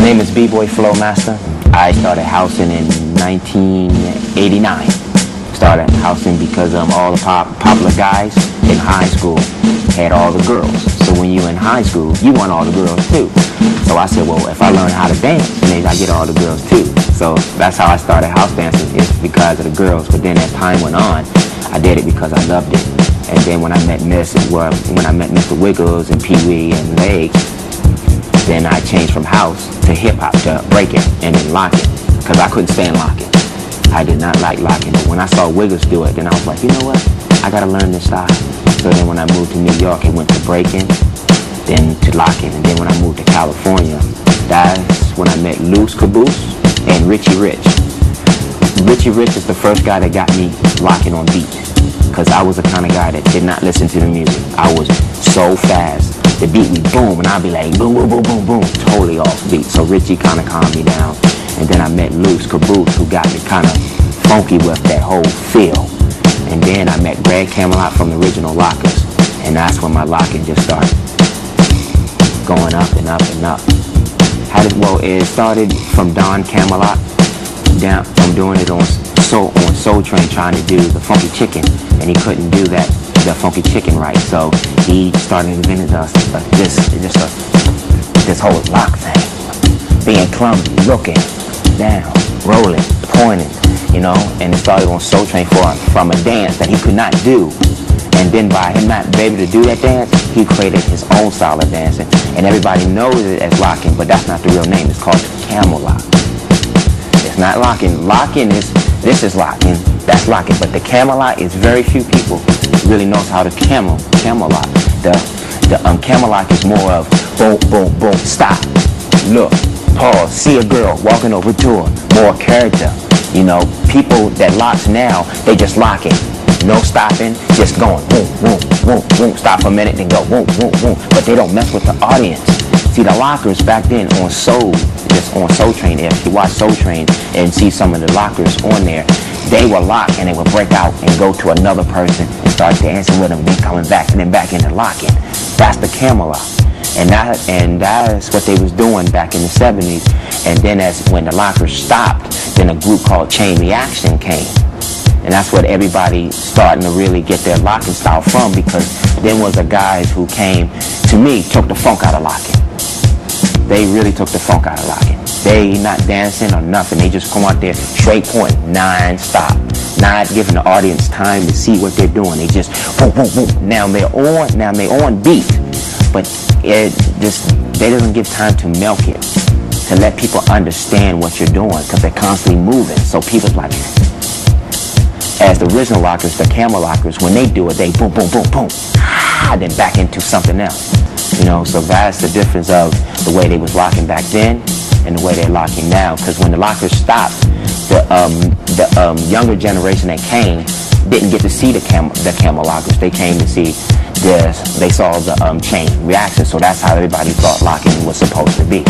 name is B-Boy Flowmaster. I started housing in 1989. Started housing because all the popular guys in high school had all the girls. So when you're in high school, you want all the girls too. So I said, well, if I learn how to dance, maybe I get all the girls too. So that's how I started house dancing, is because of the girls. But then as time went on, I did it because I loved it. And then when I met Mr. Wiggles and Pee Wee and Legs, then I changed from house to hip hop to breaking and then locking, because I couldn't stand locking. I did not like locking. But when I saw Wiggles do it, then I was like, you know what? I gotta learn this style. So then when I moved to New York, it went to breaking, then to locking, and then when I moved to California, that's when I met Loose Caboose and Richie Rich. Richie Rich is the first guy that got me locking on beat, because I was the kind of guy that did not listen to the music. I was so fast. The beat would boom, and I'd be like, boom, boom, boom, boom, boom, totally off beat. So Richie kind of calmed me down. And then I met Loose Caboose, who got me kind of funky with that whole feel. And then I met Greg Camelot from the original Lockers. And that's when my locking just started going up and up and up. Well, it started from Don Camelot, down from doing it on Soul Train, trying to do the funky chicken. And he couldn't do that, the funky chicken right. So he started inventing this whole lock thing. Being clumsy, looking down, rolling, pointing, you know, and it started on Soul Train from a dance that he could not do. And then by him not being able to do that dance, he created his own style of dancing. And everybody knows it as locking, but that's not the real name. It's called camel lock. It's not locking. Locking is, this is locking, that's locking. But the camel lock is very few people really knows how to camel lock. The camel lock is more of boom, boom, boom, stop, look, pause, see a girl walking over to her, more character. You know, people that locks now, they just locking. No stopping, just going, boom, boom, boom, boom, stop for a minute, then go, boom, boom, boom. But they don't mess with the audience. See, the lockers back then on Soul Train, if you watch Soul Train and see some of the lockers on there, they were locked and they would break out and go to another person and start dancing with them, then coming back and then back into locking. That's the camel lock. And that's what they was doing back in the 70s. And then when the lockers stopped, then a group called Chain Reaction came. And that's what everybody starting to really get their locking style from, because then was the guys who came, to me, took the funk out of locking. They really took the funk out of locking. They not dancing or nothing. They just come out there straight point, non-stop. Not giving the audience time to see what they're doing. They just boom, boom, boom. Now they're on beat, but they doesn't give time to milk it, to let people understand what you're doing, because they're constantly moving. So people's like, as the original lockers, the camel lockers, when they do it, they boom, boom, boom, boom, then back into something else. You know, so that's the difference of the way they was locking back then and the way they're locking now. Because when the lockers stopped, the younger generation that came didn't get to see the camel lockers. They came to see this. They saw the Chain Reaction. So that's how everybody thought locking was supposed to be,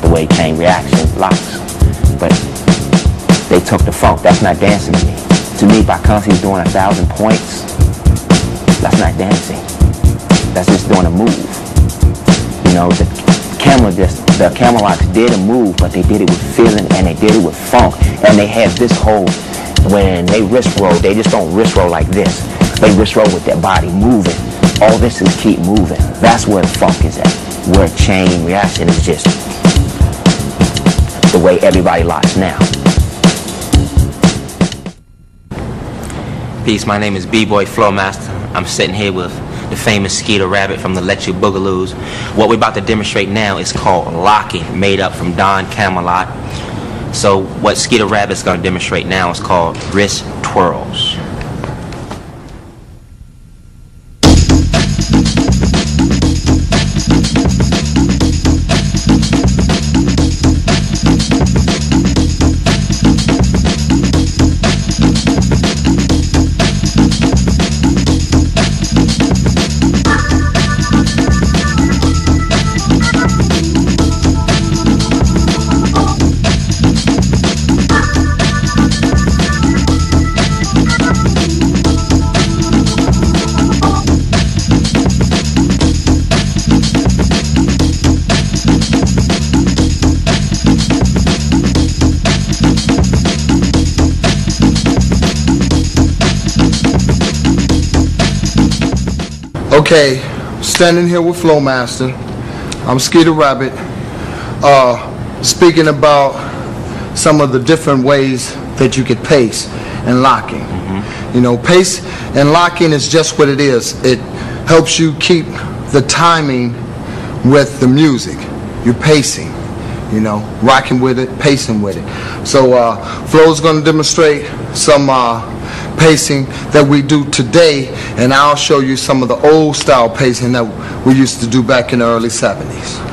the way Chain Reaction locks. But they took the funk. That's not dancing to me. To me, by constantly doing 1,000 points, that's not dancing. That's just doing a move. You know, the camel locks did a move, but they did it with feeling and they did it with funk. And they have this whole, when they wrist roll, they just don't wrist roll like this. They wrist roll with their body moving. All this is keep moving. That's where the funk is at. Where Chain Reaction is just the way everybody locks now. Peace, my name is B-Boy Flowmaster. I'm sitting here with the famous Skeeter Rabbit from the Let You Boogaloos. What we're about to demonstrate now is called locking, made up from Don Camelot. So what Skeeter Rabbit's going to demonstrate now is called wrist twirls. Okay, standing here with Flowmaster. I'm Skeeter Rabbit. Speaking about some of the different ways that you could pace and locking. You know, pace and locking is just what it is. It helps you keep the timing with the music. You're pacing, you know, rocking with it, pacing with it. So Flo's going to demonstrate some pacing that we do today, and I'll show you some of the old style pacing that we used to do back in the early 70s.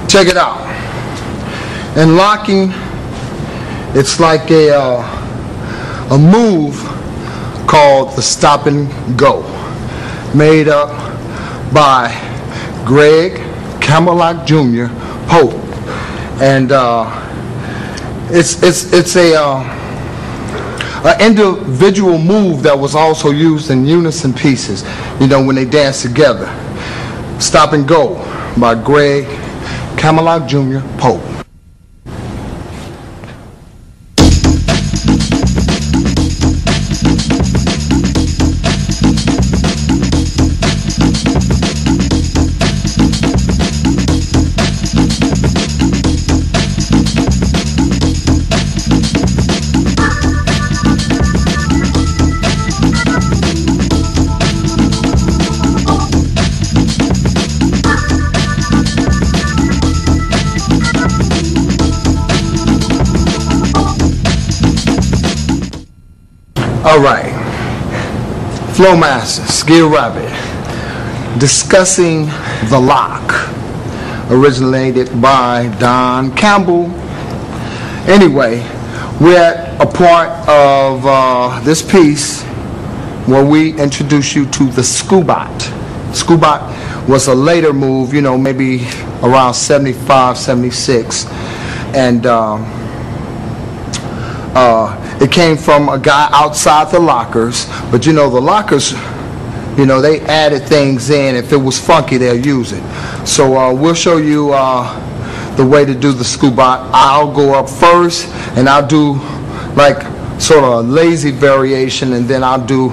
Check it out. In locking, it's like a move called the stop and go, made up by Greg Camelot Jr. Pope, and it's an individual move that was also used in unison pieces. You know, when they dance together. Stop and Go by Greg Camelot Jr. Pope. All right, Flowmaster, Skeeter Rabbit, discussing the lock, originated by Don Campbell. Anyway, we're at a part of this piece where we introduce you to the Scubat. Scubat was a later move, you know, maybe around 75, 76, and it came from a guy outside the lockers, but you know, the lockers, you know, they added things in. If it was funky, they'll use it. So we'll show you the way to do the Scubat. I'll go up first, and I'll do like sort of a lazy variation, and then I'll do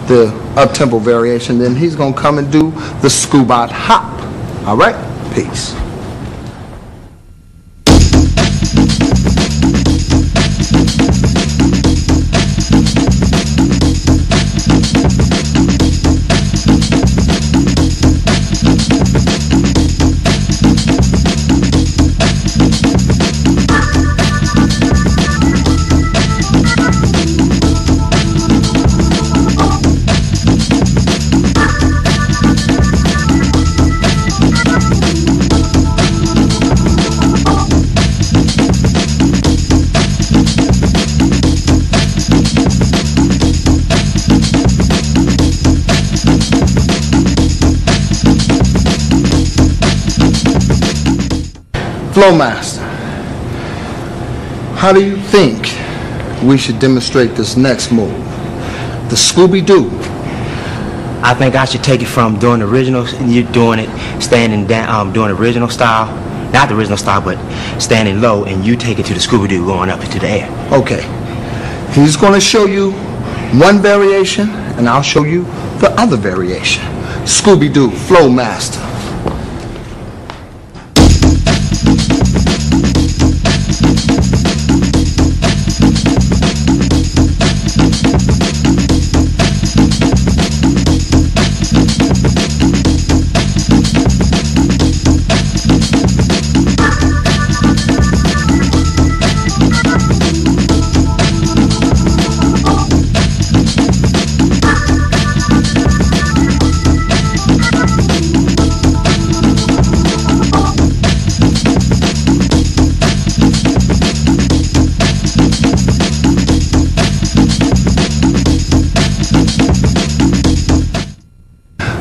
the up-tempo variation. Then he's going to come and do the Scubat hop. All right? Peace. Flowmaster, how do you think we should demonstrate this next move, the Scooby-Doo? I think I should take it from doing the original, you doing it standing down, doing the original style, not the original style, but standing low, and you take it to the Scooby-Doo going up into the air. Okay. He's going to show you one variation, and I'll show you the other variation. Scooby-Doo, Flowmaster.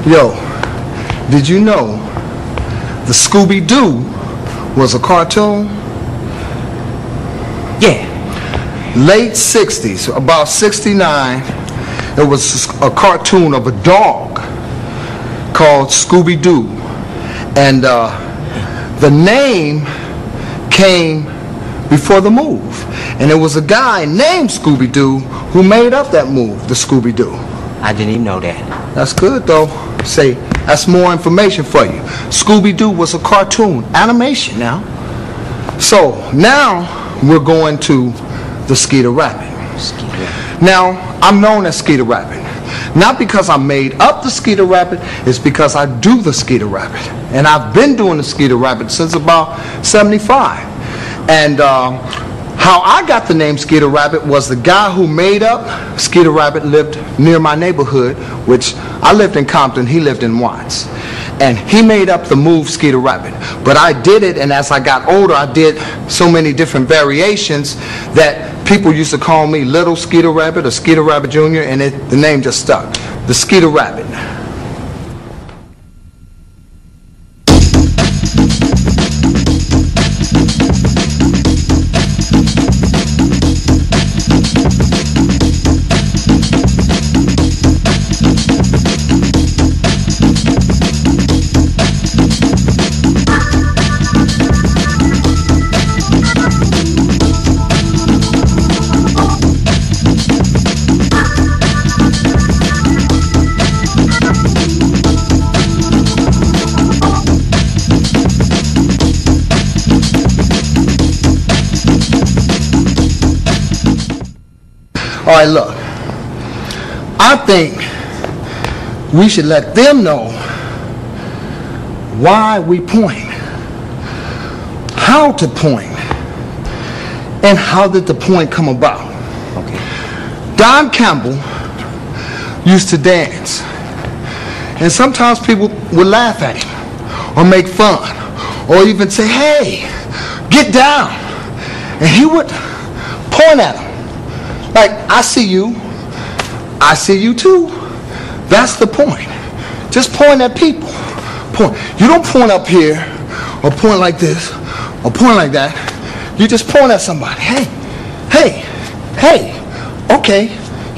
Yo, did you know the Scooby-Doo was a cartoon? Yeah. Late 60s, about 69, it was a cartoon of a dog called Scooby-Doo. And the name came before the move. And there was a guy named Scooby-Doo who made up that move, the Scooby-Doo. I didn't even know that. That's good though. Say, that's more information for you. Scooby-Doo was a cartoon, animation now. So now we're going to the Skeeter Rabbit. Now, I'm known as Skeeter Rabbit. Not because I made up the Skeeter Rabbit, it's because I do the Skeeter Rabbit. And I've been doing the Skeeter Rabbit since about 75. And how I got the name Skeeter Rabbit was the guy who made up Skeeter Rabbit lived near my neighborhood, which I lived in Compton, he lived in Watts. And he made up the move Skeeter Rabbit. But I did it, and as I got older, I did so many different variations that people used to call me Little Skeeter Rabbit or Skeeter Rabbit Jr., and the name just stuck. The Skeeter Rabbit. All right, look, I think we should let them know why we point, how to point, and how did the point come about. Okay. Don Campbell used to dance, and sometimes people would laugh at him or make fun or even say, hey, get down, and he would point at them. Like, I see you too. That's the point. Just point at people. Point. You don't point up here, or point like this, or point like that. You just point at somebody. Hey, hey, hey, okay,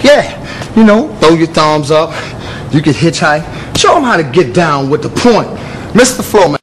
yeah. You know, throw your thumbs up. You can hitchhike. Show them how to get down with the point. Mr. Flowman.